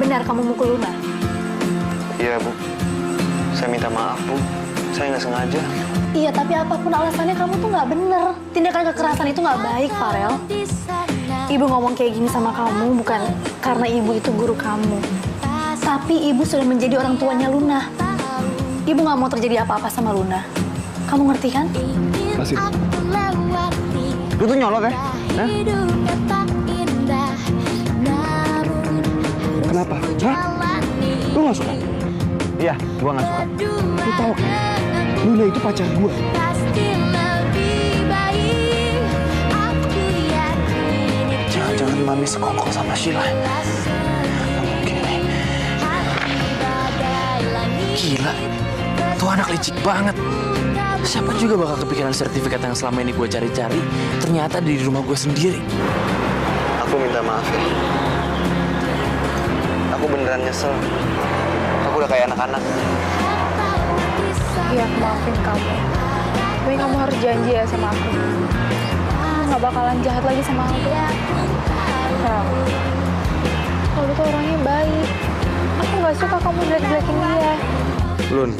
benar kamu mukul Luna? Iya, Bu. Saya minta maaf, Bu. Saya nggak sengaja. Iya, tapi apapun alasannya kamu tuh nggak bener. Tindakan kekerasan itu nggak baik, Farel. Ibu ngomong kayak gini sama kamu bukan karena ibu itu guru kamu. Tapi ibu sudah menjadi orang tuanya Luna. Ibu nggak mau terjadi apa-apa sama Luna. Kamu ngerti kan? Masih. Lu tuh nyolot ya? Hah? Kenapa? Hah? Lu nggak suka? Iya, gua nggak suka. Lu tahu kan? Luna itu pacar gua. Jangan-jangan Mami sekongkol sama Sheila. Oke. Gila, tuh anak licik banget. Siapa juga bakal kepikiran sertifikat yang selama ini gue cari-cari ternyata di rumah gue sendiri. Aku minta maaf ya. Aku beneran nyesel. Aku udah kayak anak-anak. Iya, aku maafin kamu. Tapi kamu harus janji ya sama aku. Kamu nggak bakalan jahat lagi sama aku. Farel, kamu tuh orangnya baik. Aku nggak suka kamu jelek-jelekin dia. Lun,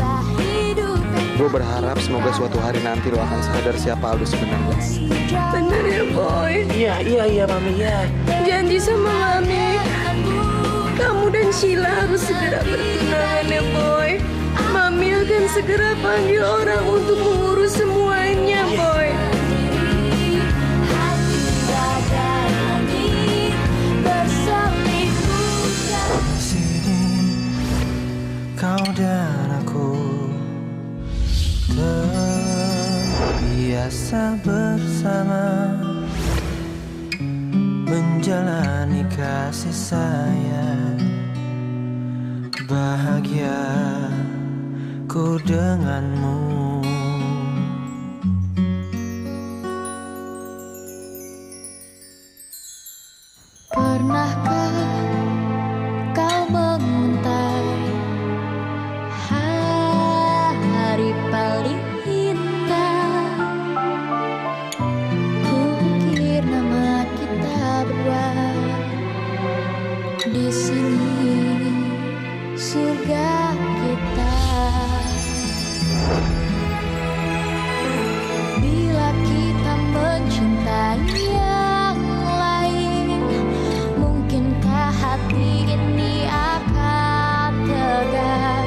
gue berharap semoga suatu hari nanti lo akan sadar siapa Aldo sebenarnya. Bener ya, Boy? Iya, Mami, ya. Janji sama Mami. Kamu dan Sheila harus segera bertunangan ya, Boy. Mami akan segera panggil orang untuk mengurus semuanya, Boy. Kau dan aku terbiasa bersama menjalani kasih sayang, bahagia ku denganmu. Pernahkah kau menguntai hari paling indah? Kukir nama kita berdua di sini surga kita. Bila kita mencintai yang lain, mungkinkah hati ini akan tegar?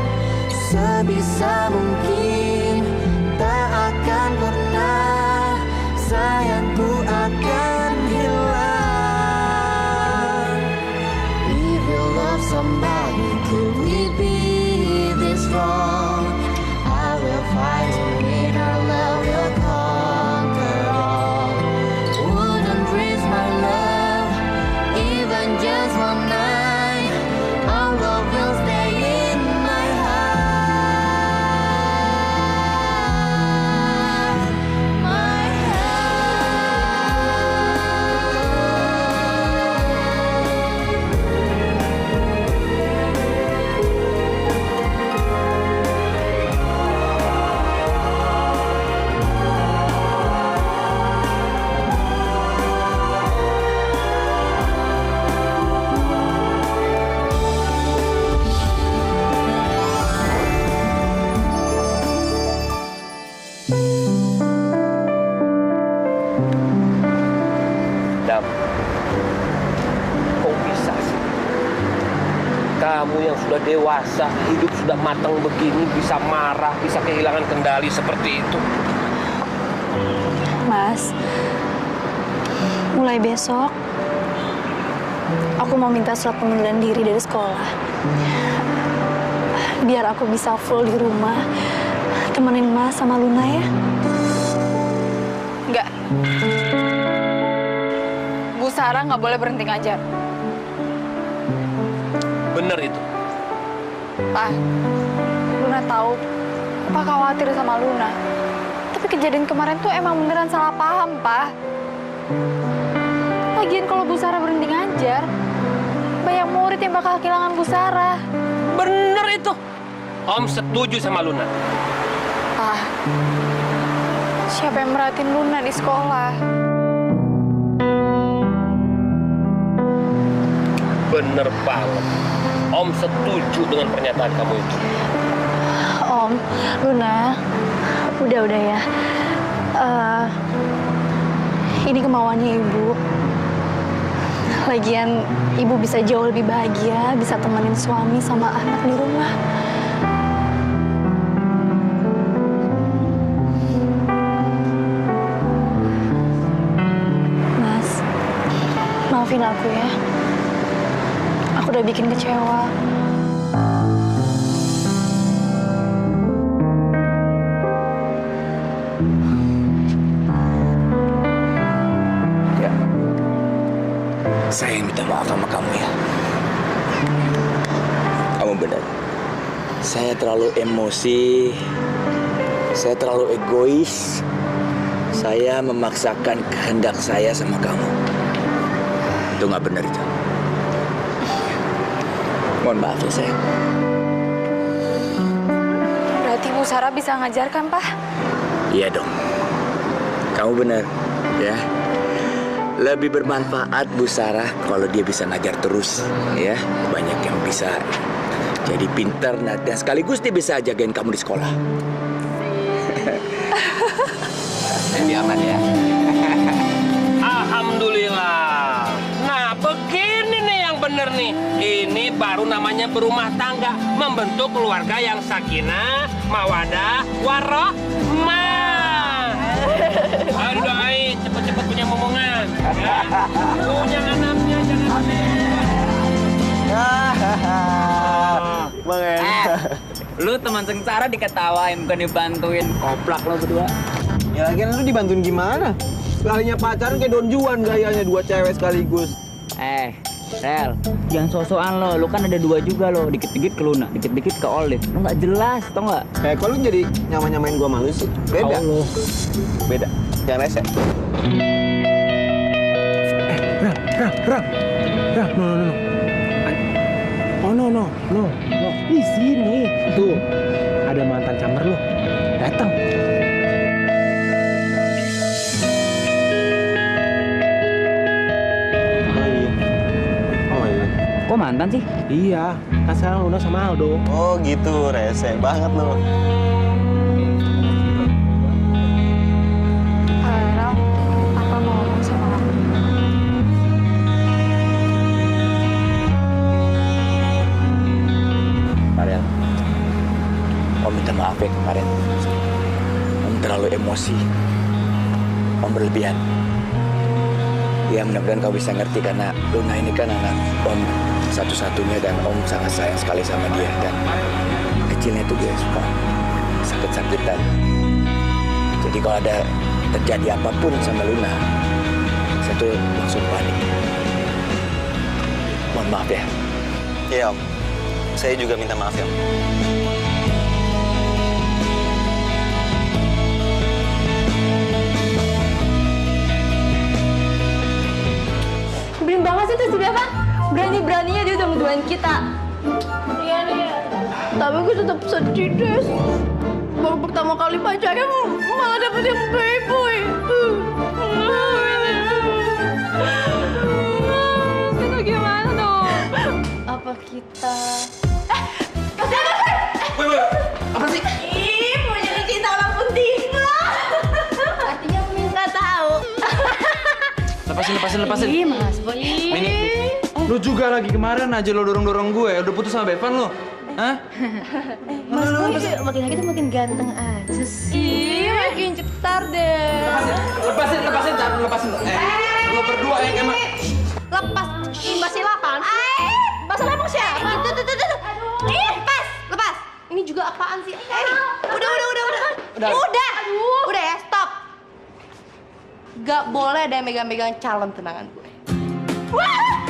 Sebisa mungkin tak akan pernah sayangku akan hilang. If you love somebody, could we be this wrong? I will fight to win, our love will conquer all. Wouldn't risk my love, even just one night. Our love will stay in my heart, my Dam, kok bisa sih? Kamu yang sudah dewasa, hidup sudah matang begini, bisa marah, bisa kehilangan kendali seperti itu. Mas, mulai besok aku mau minta surat pengunduran diri dari sekolah. Biar aku bisa full di rumah, temenin Mas sama Luna ya. Enggak. Bu Sarah nggak boleh berhenti ngajar. Bener itu. Pak, Luna tahu Pak khawatir sama Luna. Tapi kejadian kemarin tuh emang beneran salah paham, Pak. Lagian kalau Bu Sarah berhenti ngajar, banyak murid yang bakal kehilangan Bu Sarah. Bener itu. Om setuju sama Luna. Pak, siapa yang merhatiin Luna di sekolah? Bener banget. Om setuju dengan pernyataan kamu itu. Om, Luna, udah ya. Ini kemauannya Ibu. Lagian Ibu bisa jauh lebih bahagia, bisa temenin suami sama anak di rumah. Mas, maafin aku ya. Aku udah bikin kecewa. Saya yang minta maaf sama kamu ya. Kamu benar. Saya terlalu emosi. Saya terlalu egois. Saya memaksakan kehendak saya sama kamu. Itu nggak benar itu. Mohon maaf ya sayang. Berarti Bu Sarah bisa ngajarkan, Pak? Iya dong. Kamu benar, ya. Lebih bermanfaat Bu Sarah kalau dia bisa ngajar terus, ya. Banyak yang bisa jadi pintar dan sekaligus dia bisa jagain kamu di sekolah. Jadi aman ya. Alhamdulillah. Nah, begini nih yang bener nih. Ini baru namanya berumah tangga, membentuk keluarga yang sakinah, mawadah, warahmah. Ayo doain cepet-cepet punya momongan. Ya. Punya anaknya jangan Bang Lu teman sengsara diketawain, bukan dibantuin. Koplak lo berdua. Ya lagian lu dibantuin gimana? Sekalinya pacaran kayak Don Juan gayanya, 2 cewek sekaligus. Rel, jangan so-soan lo. Lu kan ada 2 juga lo. Dikit-dikit ke Luna, dikit-dikit ke Olive. Lu nggak jelas, tau nggak? Kok lu jadi nyamain gua malu sih? Beda. Lo. Beda. Jangan rese. Ram, no. Oh, no. Di sini. Tuh, ada mantan camer lu. Datang. Oh iya. Kok mantan sih? Iya, kan sekarang Luna sama Aldo. Oh gitu, rese banget lu. Ram, apa mau ngomong sama aku? Marian, Om minta maaf ya kemarin. Om terlalu emosi. Om berlebihan. Ya mudah-mudahan kau bisa ngerti karena Luna ini kan anak Om satu-satunya dan Om sangat sayang sekali sama dia. Dan kecilnya tuh dia suka sakit-sakitan. Jadi kalau ada terjadi apapun sama Luna, saya tuh langsung panik. Mohon maaf ya. Iya Om, saya juga minta maaf ya Om. Belin banget sih tuh si Beva. Berani-beraninya dia udah ngeduain kita. Iya nih. Tapi gue tetap sedih, Des. Baru pertama kali pacaran malah dapet yang playboy. Itu gimana dong? Apa kita... Woi, apa sih? Ih, punya cinta orang pentingnya. Artinya minta tahu. Lepasin. Ih, Mas Boy. Ini, lu juga lagi kemarin aja lo dorong-dorong gue. Udah putus sama Bevan lo. Hah? Mas Boy makin lagi tuh makin ganteng aja sih. Ih, makin cetar deh. Lepasin. Lo berdua yang emang. Lepas imbas silakan. Masalah emang siapa? Tuh. Ih, lepas. Ini juga apaan sih? Udah ya, stop. Gak boleh ada yang megang-megang calon tunangan gue. Wah!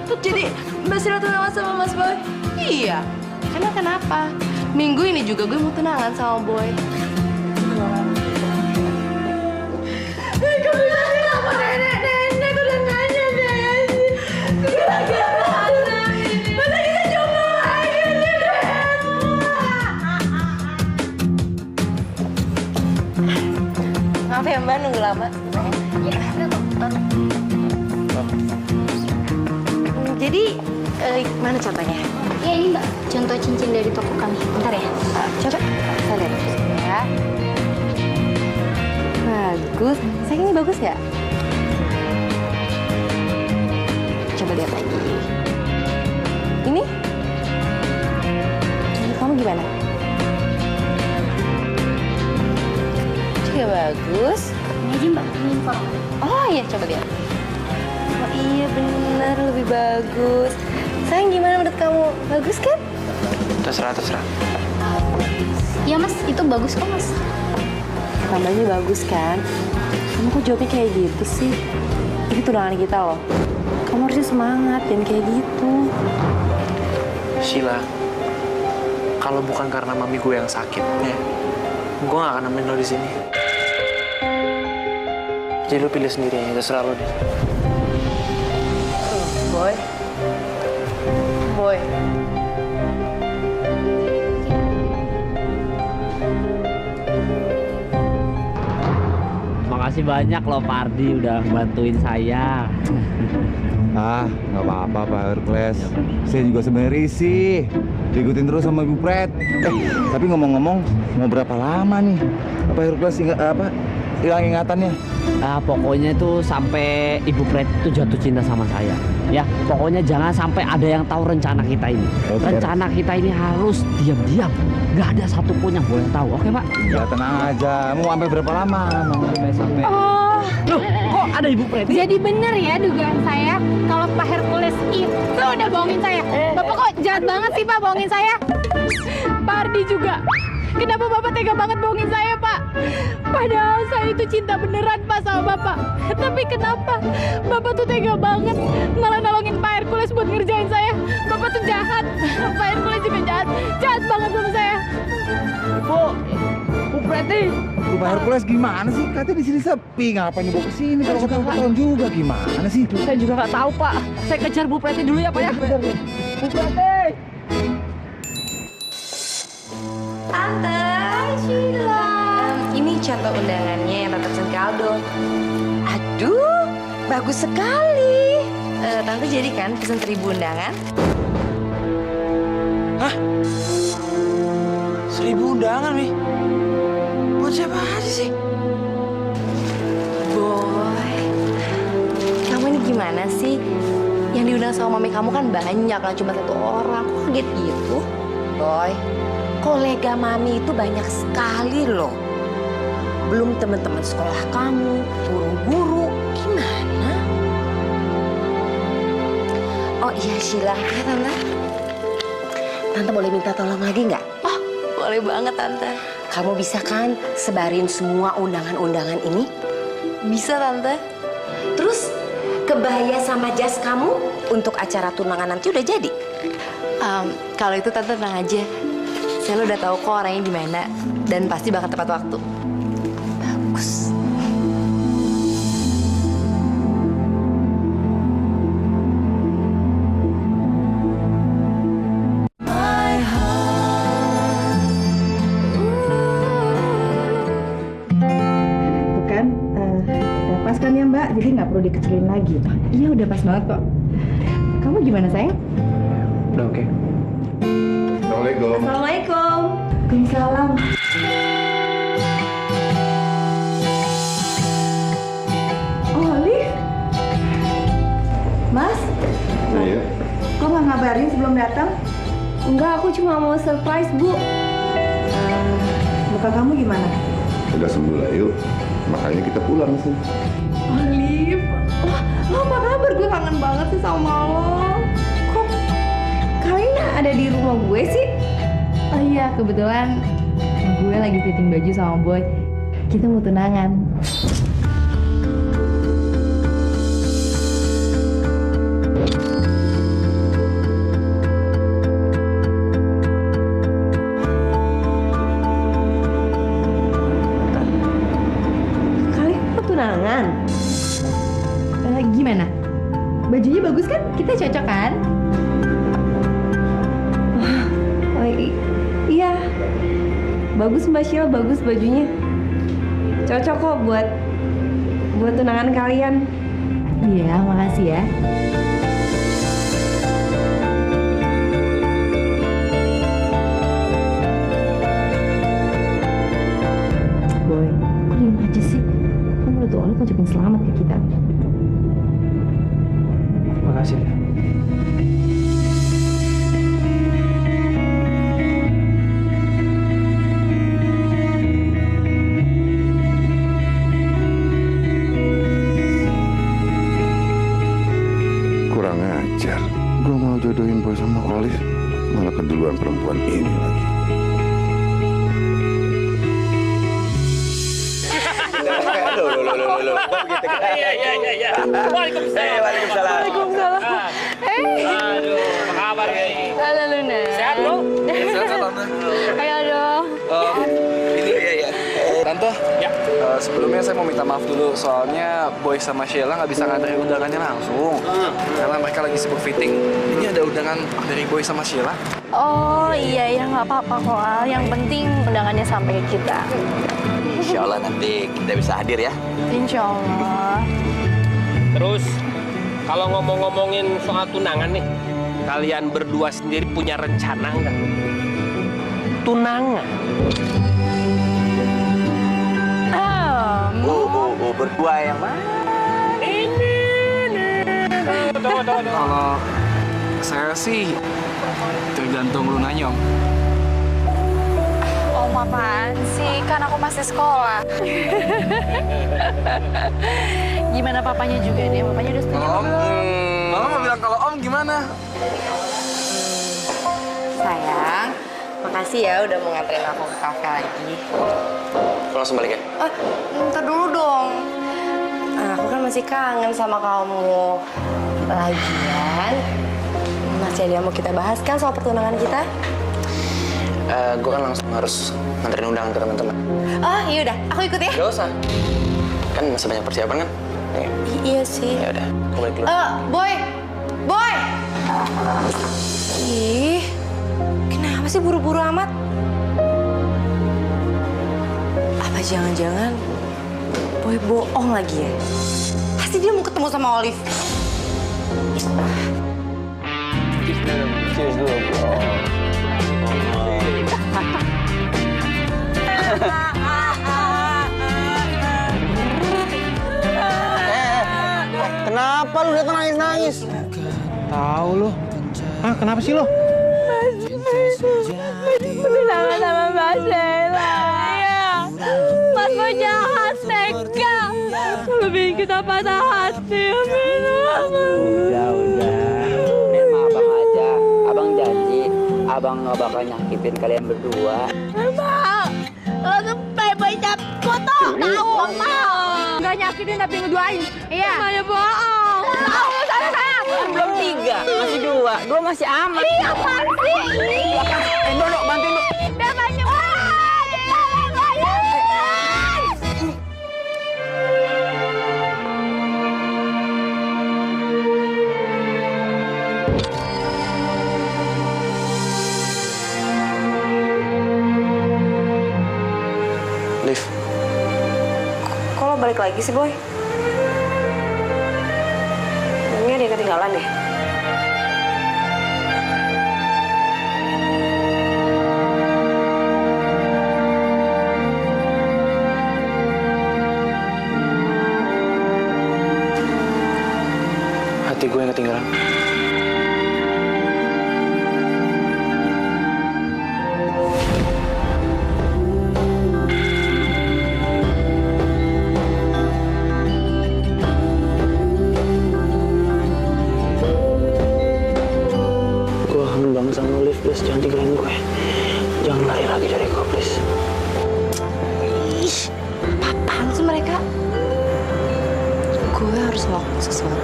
Tuh jadi masih tunangan sama Mas Boy? Iya. Karena kenapa? Minggu ini juga gue mau tunangan sama Boy. Kamu bilang kenapa nenek udah nanya deh. Gara-gara ini. Masa kita jomblo lagi sih, Maaf ya Mbak, nunggu lama. Jadi Mana contohnya? Ya ini Mbak, contoh cincin dari toko kami. Bentar ya. Coba saya lihat ya. Bagus. Sayang, ini bagus nggak? Coba lihat lagi. Ini? Ini kamu gimana? Juga bagus. Ini aja Mbak, ini inform. Oh iya, coba lihat. Oh iya, benar, lebih bagus. Sayang, gimana menurut kamu? Bagus kan? Terserah. Ya Mas, itu bagus kok Mas. Tambahnya bagus kan? Kamu kok jawabnya kayak gitu sih? Ini tunangan kita loh. Kamu harusnya semangat dan kayak gitu. Sheila, kalau bukan karena mami gue yang sakit, ya, gue gak akan nemenin lo di sini. Jadi lo pilih sendiri ya, terserah lo deh. Boy. Makasih banyak loh Pak Ardi udah bantuin saya. Nggak apa-apa Pak Hercules. Saya juga sebenarnya risih diikutin terus sama Ibu Pret. Tapi ngomong-ngomong, mau berapa lama nih Pak Hercules hilang ingatannya? Pokoknya itu sampai Ibu Pret itu jatuh cinta sama saya. Ya, pokoknya jangan sampai ada yang tahu rencana kita ini. Oke. Rencana kita ini harus diam-diam. Nggak ada satupun yang boleh tahu. Oke, Pak? Ya tenang aja. Mau sampai berapa lama? Mau sampai. Oh, Loh, kok ada Ibu Pret? jadi bener ya dugaan saya kalau Pak Hercules itu udah bohongin saya. Bapak kok jahat banget sih Pak bohongin saya? Pak Ardi juga. Kenapa Bapak tega banget bohongin saya, Pak? Padahal saya itu cinta beneran, Pak, sama Bapak. Tapi kenapa Bapak tuh tega banget malah nolongin Pak Hercules buat ngerjain saya? Bapak tuh jahat. Pak Hercules juga jahat. Jahat banget sama saya. Bu Preti. Pak Hercules gimana sih? Katanya di sini sepi. Ngapain dibawa ke sini? Kalau ketahuan juga gimana sih? Saya juga nggak tahu, Pak. Saya kejar Bu Preti dulu ya, Pak ya. Bu Preti. Tante Sheila. Ini contoh undangannya yang Tante pesen ke Aldo. Aduh, bagus sekali. Tante jadi kan pesen 1000 undangan? Hah? 1000 undangan, Mi? Buat siapa aja sih? Boy, kamu ini gimana sih? Yang diundang sama mami kamu kan banyak, lah cuma 1 orang. Kok kaget gitu? Boy, kolega mami itu banyak sekali loh. Belum teman-teman sekolah kamu, guru-guru, gimana? Oh iya Sheila, ya Tante. Tante boleh minta tolong lagi nggak? Oh, boleh banget Tante. Kamu bisa kan sebarin semua undangan-undangan ini? Bisa Tante. Terus kebaya sama jas kamu untuk acara tunangan nanti udah jadi? Kalau itu Tante tenang aja. Saya udah tahu kok orangnya gimana dan pasti bakal tepat waktu. Bagus. Itu kan udah pas kan ya Mbak, jadi nggak perlu dikecilin lagi. Iya udah pas banget kok. Kamu gimana sayang? Udah oke. Assalamualaikum. Assalamualaikum. Waalaikumsalam. Oh, Alif. Mas, Iya. kok nggak ngabarin sebelum datang? Enggak, aku cuma mau surprise, Bu. Luka kamu gimana? Udah sembuh lah yuk. Makanya kita pulang sih. Alif, wah, lo apa kabar? Gue kangen banget sih sama lo. Kok kalian ada di rumah gue sih? Oh iya, kebetulan gue lagi fitting baju sama Boy. Kita mau tunangan. Kalian mau tunangan? Gimana? Bajunya bagus kan? Kita cocok kan? Oh, iya. Bagus Mbak Sheila, bagus bajunya. Cocok kok buat tunangan kalian. Iya, makasih ya. ngucapin selamat ke kita. Makasih ya. Kurang ajar. Gue mau jodohin boy sama Olive, malah keduluan perempuan ini lagi. Iya. Waalaikumsalam. Waalaikumsalam. Aduh, apa kabar ini? Halo Luna. Sehat lu? Sehat, Tante. Ayo dong. Ini ya. Tante. Ya. Sebelumnya saya mau minta maaf dulu, soalnya Boy sama Sheila nggak bisa nganterin undangannya langsung. Karena mereka lagi sibuk fitting. Ini ada undangan dari Boy sama Sheila. Oh iya ya nggak apa-apa kok Al. Yang penting undangannya sampai ke kita. Insya Allah nanti kita bisa hadir ya. Insya Allah. Terus, kalau ngomong-ngomongin soal tunangan nih, kalian berdua sendiri punya rencana nggak? Tunangan? Berdua yang mana? Ini. Tunggu. Kalau saya sih tergantung Lunanya, Om. Om apaan sih? Kan aku masih sekolah. Gimana papanya juga deh? Papanya udah setuju Om, belum? Mama mau bilang kalau Om gimana? Sayang, makasih ya udah mau nganterin aku ke kafe lagi. Langsung balik ya? Ntar dulu dong. Aku kan masih kangen sama kamu. Lagian, masih ada yang mau kita bahas kan soal pertunangan kita? Gue kan langsung harus nganterin undangan ke teman-teman. Oh, yaudah, aku ikut ya. Gak usah. Kan masih banyak persiapan kan? Iya sih. Ya udah, aku balik dulu. Boy! Ih, kenapa sih buru-buru amat? Apa jangan-jangan Boy bohong lagi ya? Pasti dia mau ketemu sama Olive. Cheers dulu, bro. Kenapa lu datang nangis-nangis? Tahu lu. Hah, kenapa sih lu? Tunangan sama Mbak Sheila. Iya. Mas Boy jahat, tega. Lu bikin kita patah hati, Udah. Biar sama abang aja. Abang janji, abang nggak bakal nyakitin kalian berdua. Bang, lo tuh baik-baik cap kotor, tahu mau? Nggak nyakitin tapi ngeduain. Iya. Namanya bohong. Tahu sana sayang. Belum 3, masih 2. 2 masih aman. Iya apaan sih? Dono, bantuin lu. Udah banyak. Liv, Kok lo balik lagi sih, Boy? Ini ada yang ketinggalan deh. hati gue yang ketinggalan. Gue kangen banget sama Liv, please jangan tinggalin gue. Jangan lari lagi dari gue, please. Ih, apaan sih mereka? Gue harus ngelakuin sesuatu.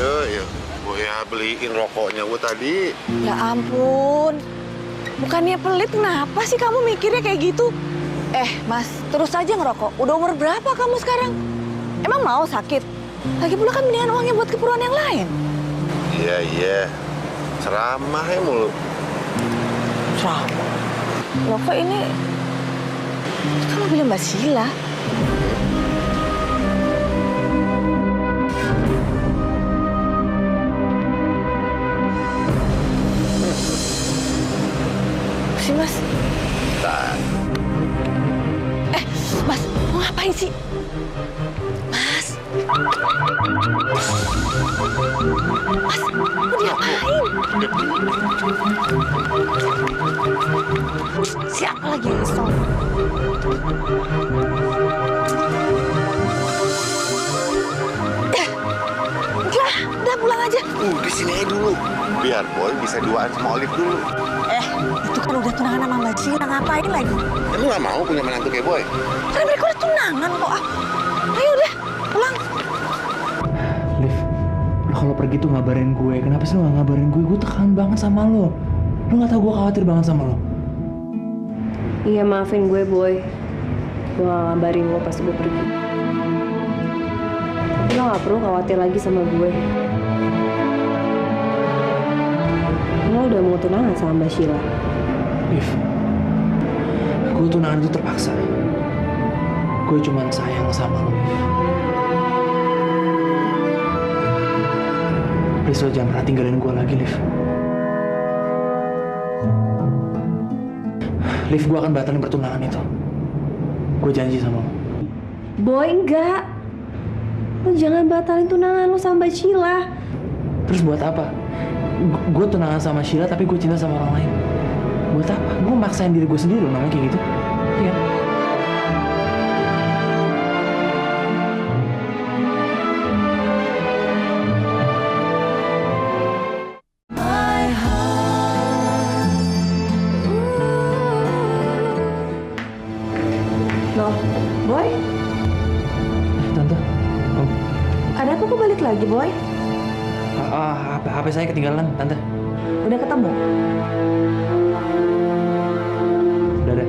Yo, Boya beliin rokoknya gue tadi. Ya ampun. Bukannya pelit, kenapa sih kamu mikirnya kayak gitu? Mas, terus aja ngerokok. Udah umur berapa kamu sekarang? Emang mau sakit? Lagi pula kan mendingan uangnya buat keperluan yang lain. Iya. Ceramah ya mulu. Ceramah? Loh kok ini... Kan mobilnya Mbak Sheila. Sih, Mas. Bentar. Mas, ngapain sih? Mas. Mas, mau diapain? Siapa lagi yang nyesel? Udah pulang aja. Di sini aja dulu. Biar Boy bisa duaan sama Olive dulu. Itu kan udah tunangan sama Mbak Cina, ngapain lagi? Lu gak mau punya menantu kayak Boy? Kan mereka udah tunangan kok. Ayo udah, pulang. Liv, lo kalau pergi tuh ngabarin gue. Kenapa sih lo gak ngabarin gue? Gue tekan banget sama lo. Lo gak tau gue khawatir banget sama lo. Iya, maafin gue, Boy. Gue gak ngabarin lo pas gue pergi. Tapi lo gak perlu khawatir lagi sama gue. Lo udah mau tunangan sama Mbak Sheila. Liv, gue tunangan itu terpaksa. Gue cuma sayang sama lo, Liv. Please lo jangan pernah tinggalin gue lagi, Liv. Liv, gue akan batalin pertunangan itu. Gue janji sama lo. Boy, enggak. Lo jangan batalin tunangan lo sama Mbak Sheila. Terus buat apa? Gue tunangan sama Sheila tapi gue cinta sama orang lain. Buat apa? Gue maksain diri gue sendiri loh namanya kayak gitu. Iya. No, Boy? Tante. Oh. Ada apa kok balik lagi, Boy? HP saya ketinggalan, Tante. Udah ketemu? Udah ada.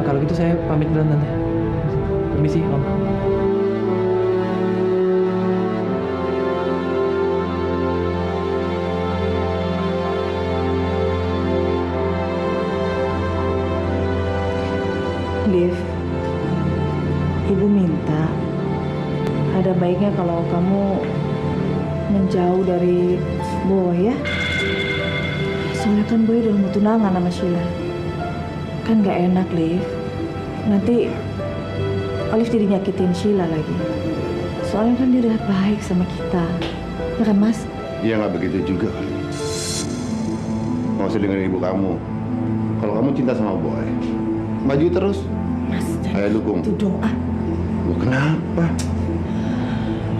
Kalau gitu saya pamit dulu, Tante. Permisi, Om. Liv, Ibu minta ada baiknya kalau kamu menjauh dari Boy ya. Soalnya kan Boy udah mau tunangan sama Sheila. Kan gak enak, Liv. Nanti Olive jadi nyakitin Sheila lagi. Soalnya kan dia udah baik sama kita. Ya kan, Mas? Iya nggak begitu juga. Nggak usah dengerin ibu kamu. Kalau kamu cinta sama Boy, maju terus. Mas, Ayo dukung. itu dong. Lu kenapa?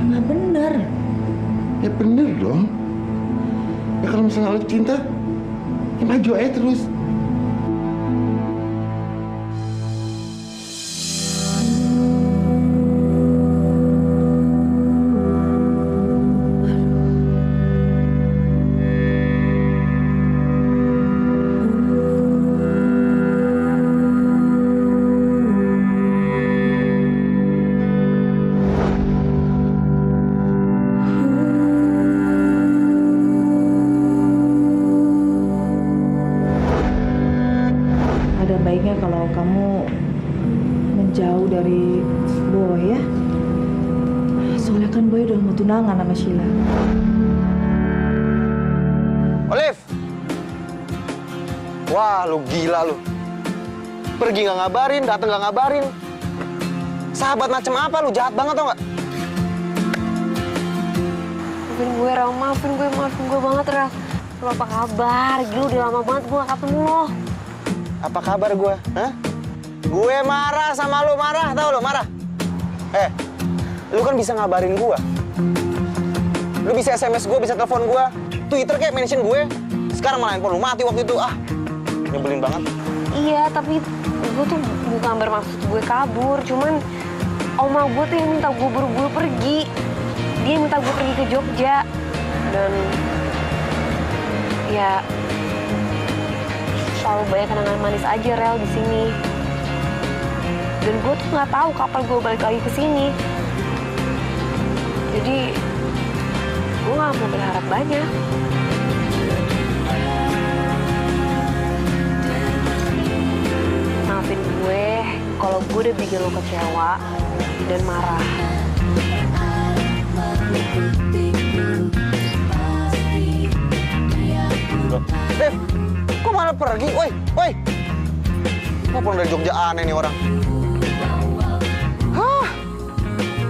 Nggak bener. Ya bener dong. Ya kalau misalnya Olive cinta, ya maju aja terus. Ada baiknya kalau kamu menjauh dari Boy ya. Soalnya kan Boy udah mau tunangan sama Sheila. Olive! Wah, lu gila lu. Pergi nggak ngabarin, datang nggak ngabarin. Sahabat macam apa lu? Jahat banget tau nggak? Maafin gue, Rel. Maafin gue banget, Rel. Lo apa kabar? Gila, udah lama banget gue gak ketemu lo. Apa kabar gue? Hah? Gue marah sama lu, marah, tau lu, marah. Lu kan bisa ngabarin gue. Lu bisa SMS gue, bisa telepon gue. Twitter kayak mention gue. Sekarang malah handphone lu mati waktu itu. Nyebelin banget. Iya, tapi gue tuh bukan bermaksud gue kabur. Cuman oma gue tuh yang minta gue buru-buru pergi. Dia minta gue pergi ke Jogja. Dan ya selalu banyak kenangan manis aja, Rel, di sini. Dan gue tuh nggak tahu kapan gue balik lagi ke sini. Jadi gue nggak mau berharap banyak. Maafin gue kalau gue udah bikin lo kecewa dan marah. Dev, kok malah pergi? Woi! pulang dari Jogja aneh nih orang. Hah?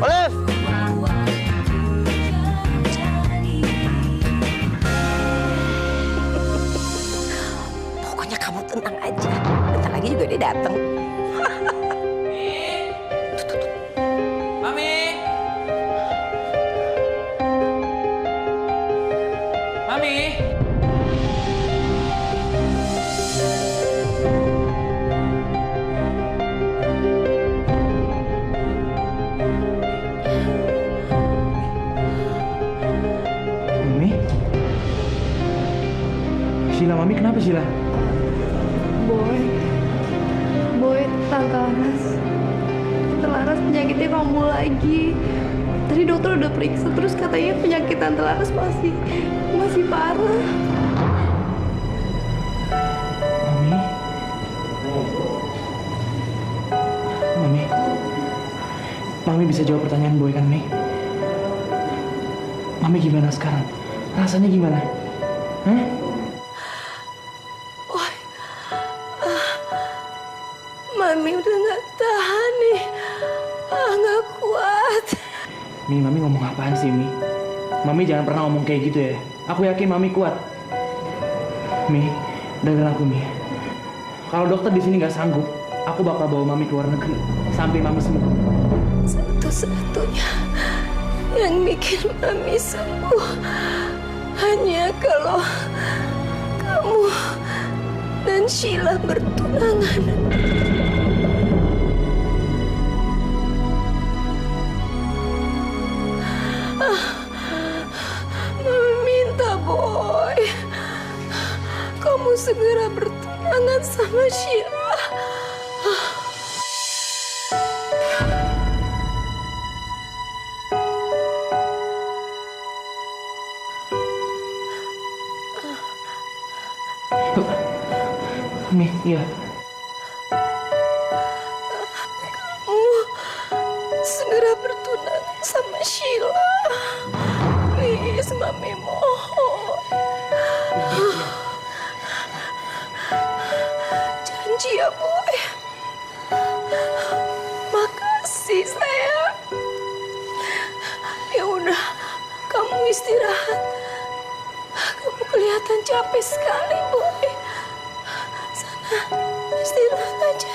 Olive! Pokoknya kamu tenang aja. Bentar lagi juga dia datang. Mami! Mami! Mami? Sheila, Mami kenapa Sheila? Boy, Tante Laras penyakitnya kambuh lagi. Tadi dokter udah periksa, terus katanya penyakit Tante Laras masih parah. Mami bisa jawab pertanyaan Boy kan, Mi? Mami gimana sekarang? Rasanya gimana? Hah? Mami udah gak tahan nih. Gak kuat. Mi, Mami ngomong apaan sih, Mi? Mami jangan pernah ngomong kayak gitu ya. Aku yakin Mami kuat. Mi, dengar aku, Mi. Kalau dokter di sini nggak sanggup, aku bakal bawa Mami ke luar negeri sampai Mami sembuh. Satu-satunya yang bikin Mami sembuh hanya kalau kamu dan Sheila bertunangan. Mami minta, Boy, kamu segera bertunangan sama Sheila. Mi, iya. Kamu segera bertunangan sama Sheila. Please, Mami mohon. Janji ya, Boy. Makasih, sayang. Ya udah, kamu istirahat. Kamu kelihatan capek sekali, Boy. Istirahat aja.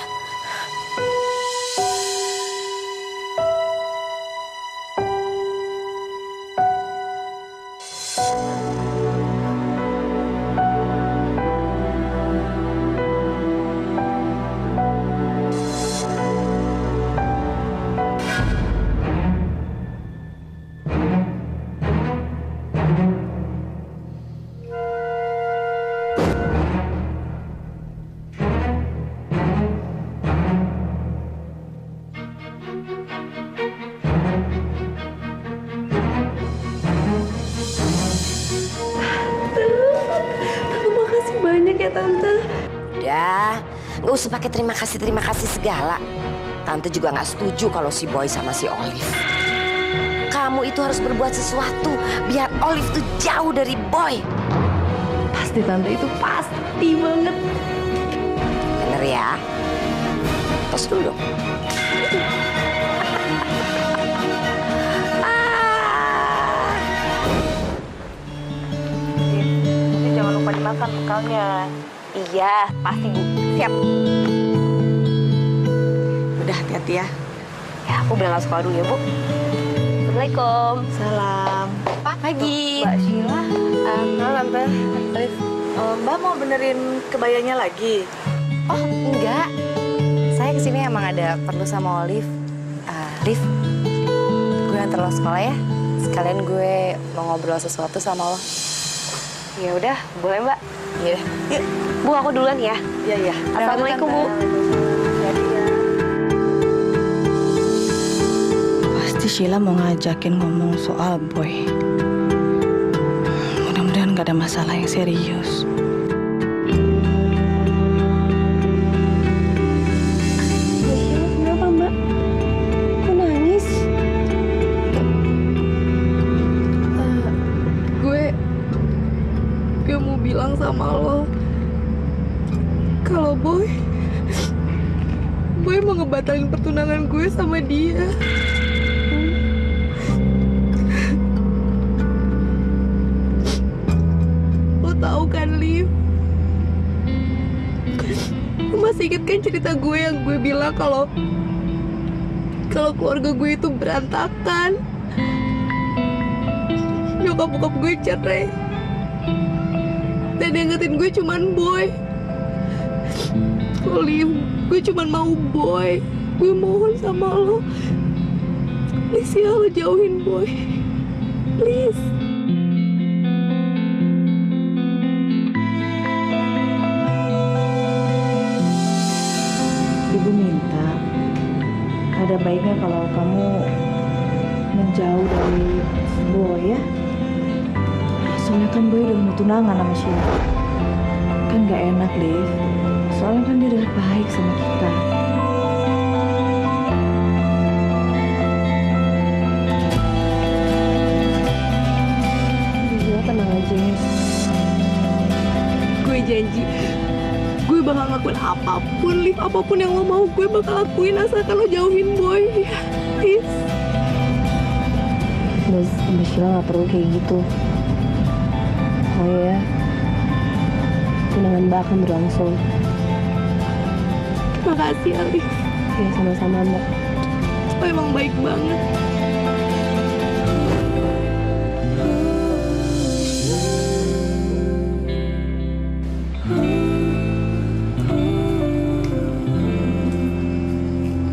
Tante. Udah, nggak usah pakai terima kasih segala. Tante juga nggak setuju kalau si Boy sama si Olive. Kamu itu harus berbuat sesuatu biar Olive tuh jauh dari Boy. Pasti Tante, itu pasti banget. Bener ya? Tos dulu dong. Jangan lupa dimakan bekalnya. Iya, pasti Bu. Siap. Udah, hati-hati ya. Ya, aku berangkat sekolah dulu ya, Bu. Assalamualaikum. Salam. Pagi. Mbak Sheila. Halo, Tante. Olive. Mbak mau benerin kebayanya lagi? Oh, enggak. Saya kesini emang ada perlu sama Olive. Liv, gue antar lo sekolah ya. Sekalian gue mau ngobrol sesuatu sama lo. Ya udah, boleh Mbak. Iya. Yuk, Bu, aku duluan ya. Iya. Assalamualaikum, Bu. Pasti Sheila mau ngajakin ngomong soal Boy. Mudah-mudahan gak ada masalah yang serius. Kenapa Mbak? Kok nangis? Gue mau bilang sama lo kalau Boy Boy mau ngebatalin pertunangan gue sama dia. Lo tahu kan, Liv? Lo masih inget kan cerita gue yang gue bilang kalau keluarga gue itu berantakan. Nyokap bokap gue cerai. Dan yang ngetin gue cuman Boy. Liv, gue cuman mau Boy. Gue mohon sama lo, please ya, lo jauhin Boy, please. Ibu minta, ada baiknya kalau kamu menjauh dari Boy ya. Soalnya kan Boy udah mau tunangan sama Sheila. Kan gak enak, Liv. Soalnya kan dia udah baik sama kita. Iya, tenang aja. Gue janji, gue bakal ngelakuin apapun, Liv, apapun yang lo mau, gue bakal lakuin asalkan lo jauhin Boy. Please. Mbak Sheila gak perlu kayak gitu. Oh ya, tunangan Mbak akan berlangsung. Makasih, Alif. Ya, sama-sama, Mbak. Lo emang baik banget.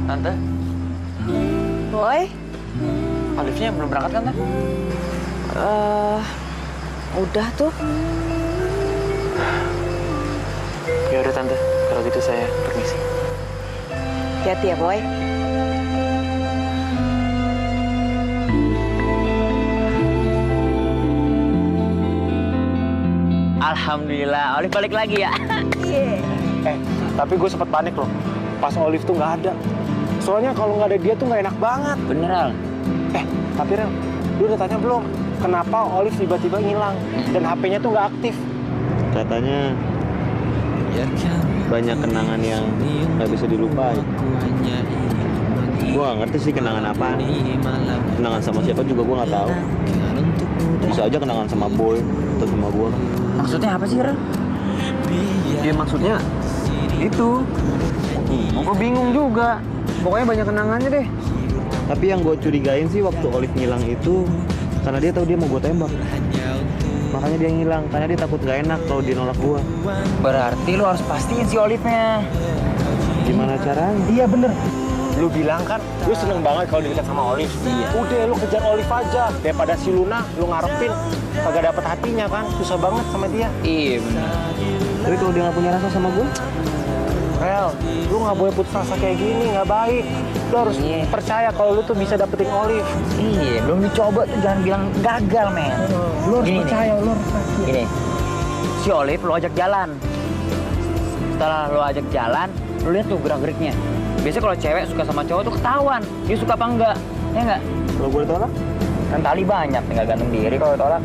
Tante, Boy? Alifnya belum berangkat kan, Tante? Udah tuh. Ya udah, Tante. Kalau gitu saya permisi. Hati-hati ya, Boy. Alhamdulillah, Olive balik lagi ya. Tapi gue sempet panik loh pas Olive tuh nggak ada. Soalnya kalau nggak ada dia tuh nggak enak banget. Bener, Al. Tapi Rel, lu udah tanya belum kenapa Olive tiba-tiba ngilang dan HP-nya tuh nggak aktif? Katanya banyak kenangan yang nggak bisa dilupain. Gue nggak ngerti sih kenangan apa. Kenangan sama siapa juga gue nggak tahu. Bisa aja kenangan sama Boy atau sama gue. Maksudnya apa sih, Ren? Ya maksudnya itu. Gue bingung juga. Pokoknya banyak kenangannya deh. Tapi yang gue curigain sih waktu Olive ngilang itu karena dia tahu dia mau gue tembak. Makanya dia ngilang, karena dia takut gak enak kalau dia nolak gue. Berarti lu harus pastiin si Olive-nya. Gimana caranya? Iya bener. Lu bilang kan, lu seneng banget kalau dekat sama Olive. Iya. Udah lu kejar Olive aja. Daripada si Luna, lu ngarepin kagak dapet hatinya kan. Susah banget sama dia. Iya bener. Tapi kalau dia gak punya rasa sama gue? Rel, lu gak boleh putus asa kayak gini, gak baik. Lu harus percaya kalau lu tuh bisa dapetin Olive. Iya, belum dicoba tuh jangan bilang gagal, men. Lu harus percaya, lu harus percaya. Gini, si Olive lu ajak jalan. Setelah lu ajak jalan, lu lihat tuh gerak-geriknya. Biasanya kalau cewek suka sama cowok tuh ketahuan, dia suka apa enggak, ya enggak? Kalau gue ditolak? Kan tali banyak, tinggal gantung diri kalau ditolak.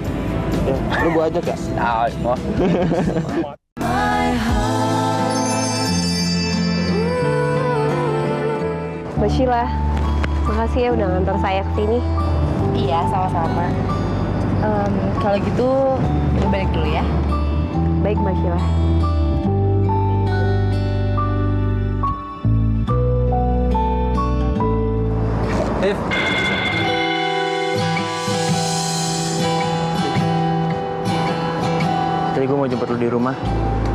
Ya, lu gue ajak ya? Tahu semua. Mbak Sheila, makasih ya udah ngantar saya ke sini. Iya, sama-sama. Kalau gitu, kita balik dulu ya. Baik, Mbak Sheila. Liv. Tadi gue mau jemput lu di rumah.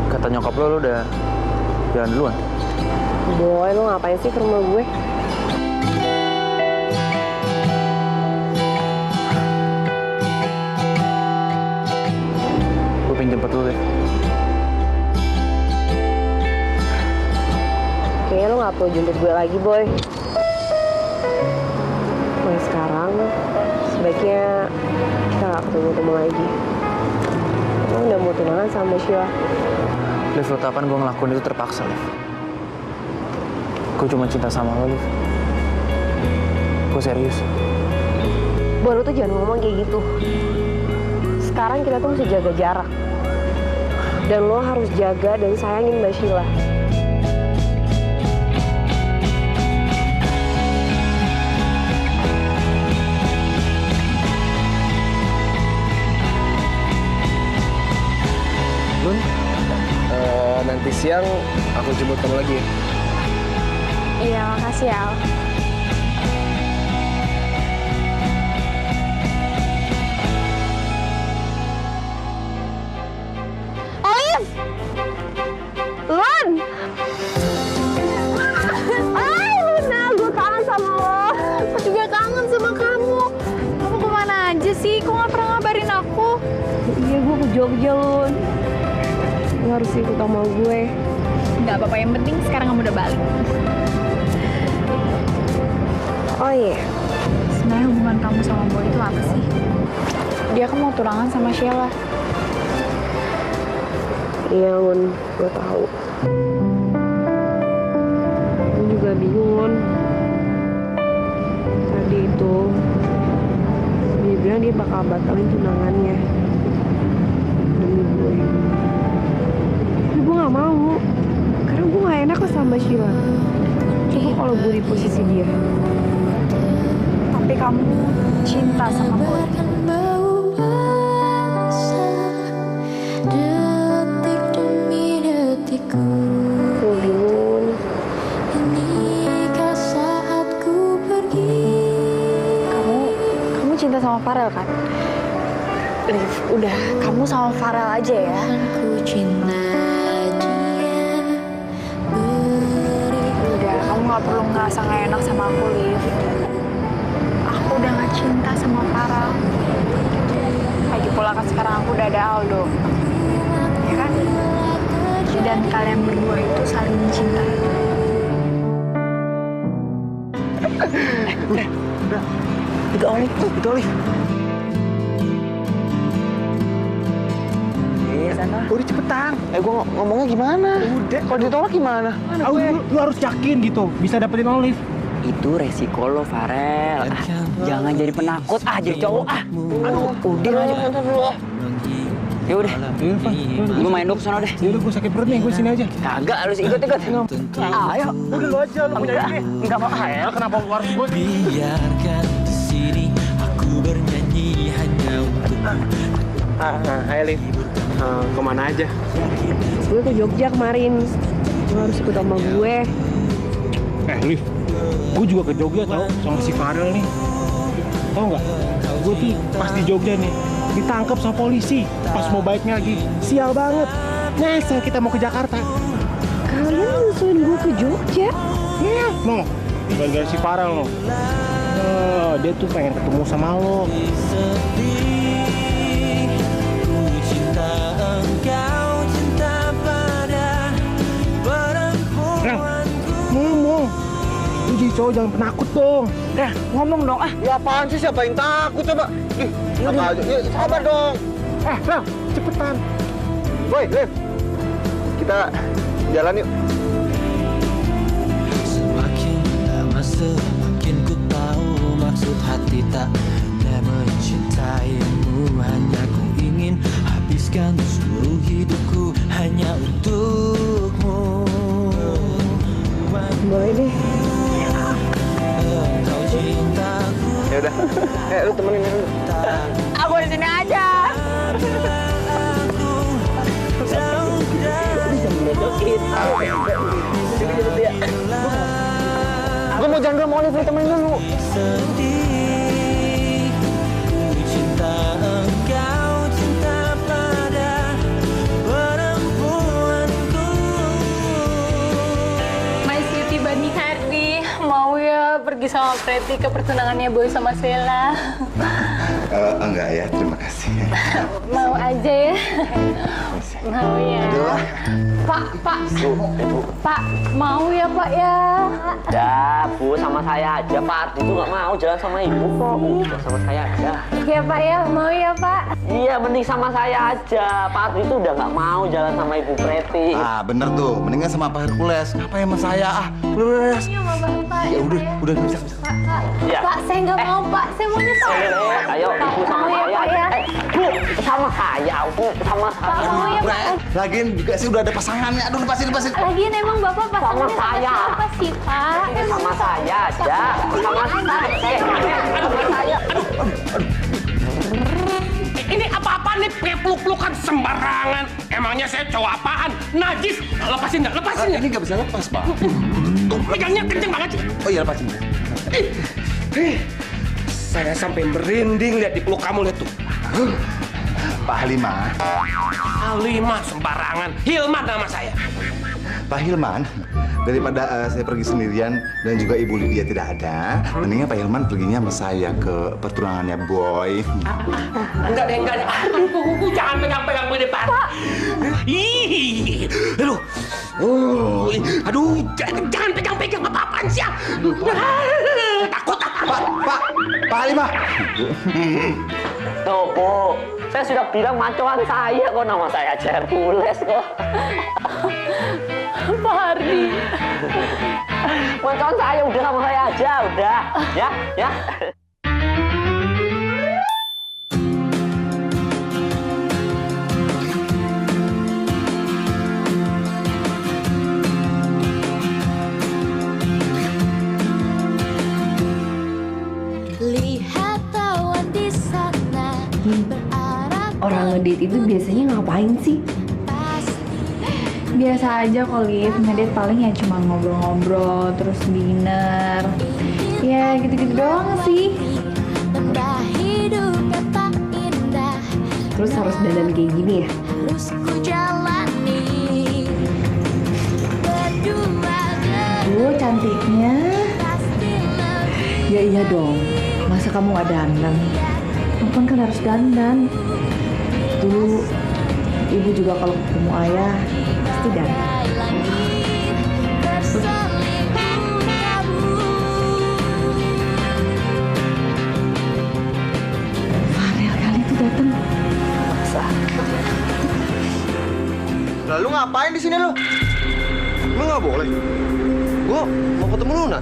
Kata nyokap lu udah jalan duluan. Boy, lu ngapain sih ke rumah gue? Gue pengen jemput lu, Liv. Kayaknya lu gak perlu jemput gue lagi, Boy. Mulai sekarang, sebaiknya kita gak ketemu-temu lagi. Lu udah mau tunangan sama Sheila. Liv, lu kapan gue ngelakuin itu terpaksa, Liv. Gue cuma cinta sama lo, Liv. Gue serius. Boy, lu tuh jangan ngomong kayak gitu. Sekarang kita tuh mesti jaga jarak. Dan lo harus jaga dan sayangin Mbak Sheila. siang aku jemput kamu lagi ya. Iya, makasih ya. Al. Olive! Lon! Hai Luna, gue kangen sama lo. Aku juga kangen sama kamu. Kamu kemana aja sih? Kok nggak pernah ngabarin aku? Iya, gue ke Jogja, Lun. Lo harus ikut sama gue. Nggak apa-apa, yang penting sekarang kamu udah balik. Oh iya. Sebenarnya hubungan kamu sama Boy itu apa sih? Dia kan mau tunangan sama Sheila. Iya, Lun. Gue tahu. Gue juga bingung, Lun. Tadi itu dia bilang dia bakal batalin tunangannya demi gue. Tapi gue gak mau. Karena gue gak enak kok sama Sheila. Coba kalau gue di posisi dia. Tapi kamu cinta sama Boy. Detik demi detikku. Inikah saatku pergi. Kamu cinta sama Farel kan? Liv, udah kamu sama Farel aja ya. Ku cinta dia. Udah, kamu nggak perlu ngerasa nggak enak sama aku, Liv. Aku udah nggak cinta sama Farel. Lagi pula kan sekarang aku udah ada Aldo, ya kan? Dan kalian berdua itu saling mencintai. Itu Olive. Iya, sana. Udah cepetan. Gue ngomongnya gimana? Udah. Kalau ditolak gimana? Lu harus yakin gitu, bisa dapetin Olive. Itu resiko lo, Farel. Jangan jadi penakut, jadi cowok. Udah aja. Ya udah. Lu main dulu sana deh. Ya udah, gue sakit perut nih, gue sini aja. Kagak, harus ikut. Ayo. Udah lu aja, lu punya ide. Enggak mau. Kenapa lu harus gue? Biarkan di sini aku bernyanyi hanya untukmu. Hai Liv. Kemana aja? Gue ke Jogja kemarin. Lo harus ikut sama gue. Liv, gue juga ke Jogja tau, sama si Farel nih. Tau nggak? Gue tuh pas di Jogja nih, ditangkap sama polisi pas mau balik lagi. Sial banget. Nyesel kita mau ke Jakarta. Kalian nyusulin gue ke Jogja? Iya, no. Gara-gara si Farel, no. Dia tuh pengen ketemu sama lo. Ngomong. Lu jadi cowok jangan penakut dong. Ngomong dong. Ya apaan sih, siapa yang takut coba? Apa aja? Ya, sabar dong. Ram, cepetan. Boy, Liv. Kita jalan yuk. Semakin lama semakin ku tahu maksud hati tak ada mencintaimu. Hanya ku ingin habiskan seluruh hidupku hanya untukmu. Boleh deh. Engkau cintaku. Ya udah. Lu temenin dulu. Aku di sini aja. Gue mau jalan dulu, mau Olive, temenin dulu. Sedih, ku cinta engkau, cinta pada perempuanku. My Sweetie Bani Hardi, mau ya pergi sama Preti ke pertunangannya Boy sama Sheila? Enggak ya, terima kasih. Mau aja ya? Mau ya? Pak, mau ya Pak ya? Udah, Bu, sama saya aja. Pak Ardi itu nggak mau jalan sama ibu kok. Udah sama saya aja. Iya Pak ya, mau ya Pak? Iya, mending sama saya aja. Pak Ardi itu udah nggak mau jalan sama Ibu Preti. Bener tuh, mendingan sama Pak Hercules. Ngapain sama saya? Udah. Iya sama Bapak. Ya udah bisa. Pak, saya nggak mau Pak, saya maunya sama Ayo, Ibu sama mau ya, saya. Pak, ya? Bu, sama saya, Bu, sama saya. Mau ya Pak? Lagian juga sih udah ada pasangannya. Aduh, lepasin. Lagian emang Bapak pasangannya sama siapa sih Pak? Sama saya aja. Sama saya. Ini apa-apa nih peluk-pelukan sembarangan. Emangnya saya cowok apaan? Najis! Lepasin nggak? Lepasin nggak? Ini nggak bisa lepas, Pak. Tuh, pegangnya kenceng banget sih. Oh iya, lepasin. Saya sampai merinding lihat di peluk kamu, lihat tuh. Pak Halimah. Halimah sembarangan. Hilman nama saya. Pak Hilman, daripada saya pergi sendirian dan juga Ibu Lydia tidak ada, mendingan Pak Hilman perginya sama saya ke pertunangannya Boy. Enggak deh, enggak deh. Aduh, jangan pegang-pegang gue depan. Ih, aduh. Aduh, jangan pegang-pegang apa-apaan sih. Takut apa? Pak Halimah. Tuh, Bu. Saya sudah bilang macoan saya kok, nama saya Hercules kok. Pak Hardi. Macoan saya udah sama saya aja, udah. Ya. Lihat awan di sana berarah. Orang ngedate itu biasanya ngapain sih? Biasa aja kok, Liv. Ngedate paling ya cuma ngobrol-ngobrol, terus dinner. Ya gitu-gitu doang sih. Lembah hidup yang tak indah Terus harus dandan kayak gini ya? harus ku jalani berdua. Cantiknya. Ya iya dong. Masa kamu gak dandan? Perempuan kan harus dandan. Dulu ibu juga kalau ketemu ayah pasti dandan. Farel kali itu datang. Lalu ngapain di sini lu? Lu nggak boleh. Gua mau ketemu Luna.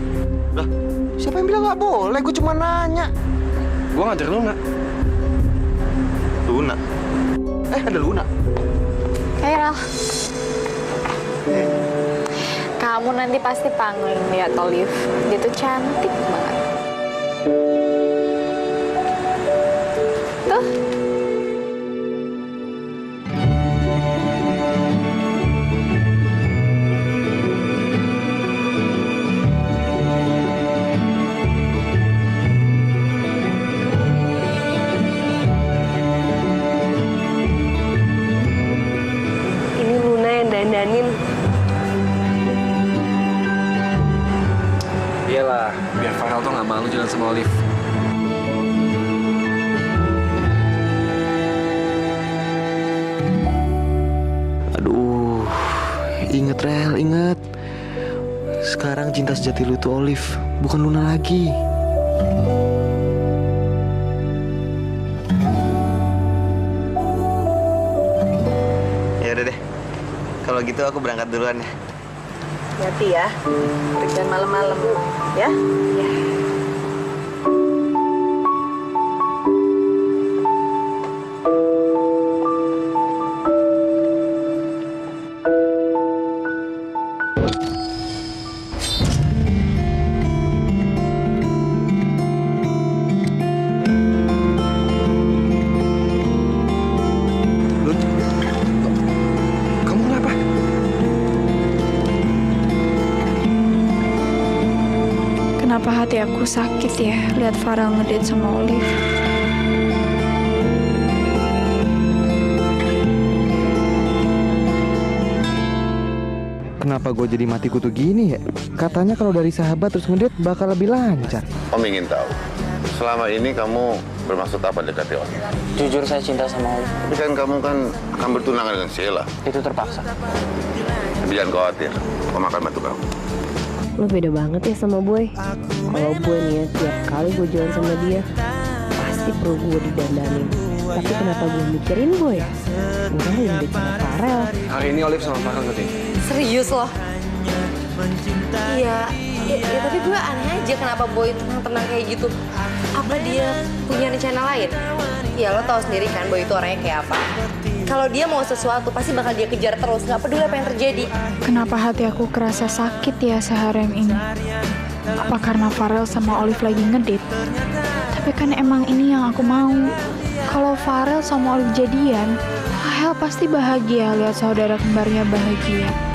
Lah, siapa yang bilang nggak boleh? Gue cuma nanya. Gua ngajar Luna. Luna? Ada Luna. Hey, Ral. Kamu nanti pasti pengen lihat Olive. Dia tuh cantik banget. Tuh. Ini Luna yang dandanin. Iyalah, biar Farel tuh nggak malu jalan sama Olive. Aduh, inget Rel, inget. Sekarang cinta sejati lu tuh Olive, bukan Luna lagi. Ya udah deh, kalau gitu aku berangkat duluan ya. Hati ya, jangan malam-malam ya. Ya. Kamu kenapa? Kenapa hati aku sakit ya lihat Farel ngedate sama Olive? Kenapa gue jadi mati kutu gini ya? Katanya kalau dari sahabat terus ngedate bakal lebih lancar. Om ingin tahu, selama ini kamu bermaksud apa dekati Om? Jujur saya cinta sama Olive. Tapi kan kamu kan akan bertunangan dengan Sheila. Itu terpaksa. Tapi jangan khawatir, Om akan bantu kamu. Lo beda banget ya sama Boy. Kalau gue nih ya, tiap kali gue jalan sama dia, pasti perlu gue didandanin. Tapi kenapa gue mikirin Boy ya? Udah date sama Farel. Hari ini Olive sama Farel ngedate. Serius loh? Iya, ya, tapi gue aneh aja kenapa Boy tenang-tenang kayak gitu. Apa dia punya rencana lain? Ya lo tau sendiri kan Boy itu orangnya kayak apa. Kalau dia mau sesuatu pasti bakal dia kejar terus, nggak peduli apa yang terjadi. Kenapa hati aku kerasa sakit ya seharian ini? Apa karena Farel sama Olive lagi ngedate? Tapi kan emang ini yang aku mau. Kalau Farel sama Olive jadian, Rahel pasti bahagia lihat saudara kembarnya bahagia.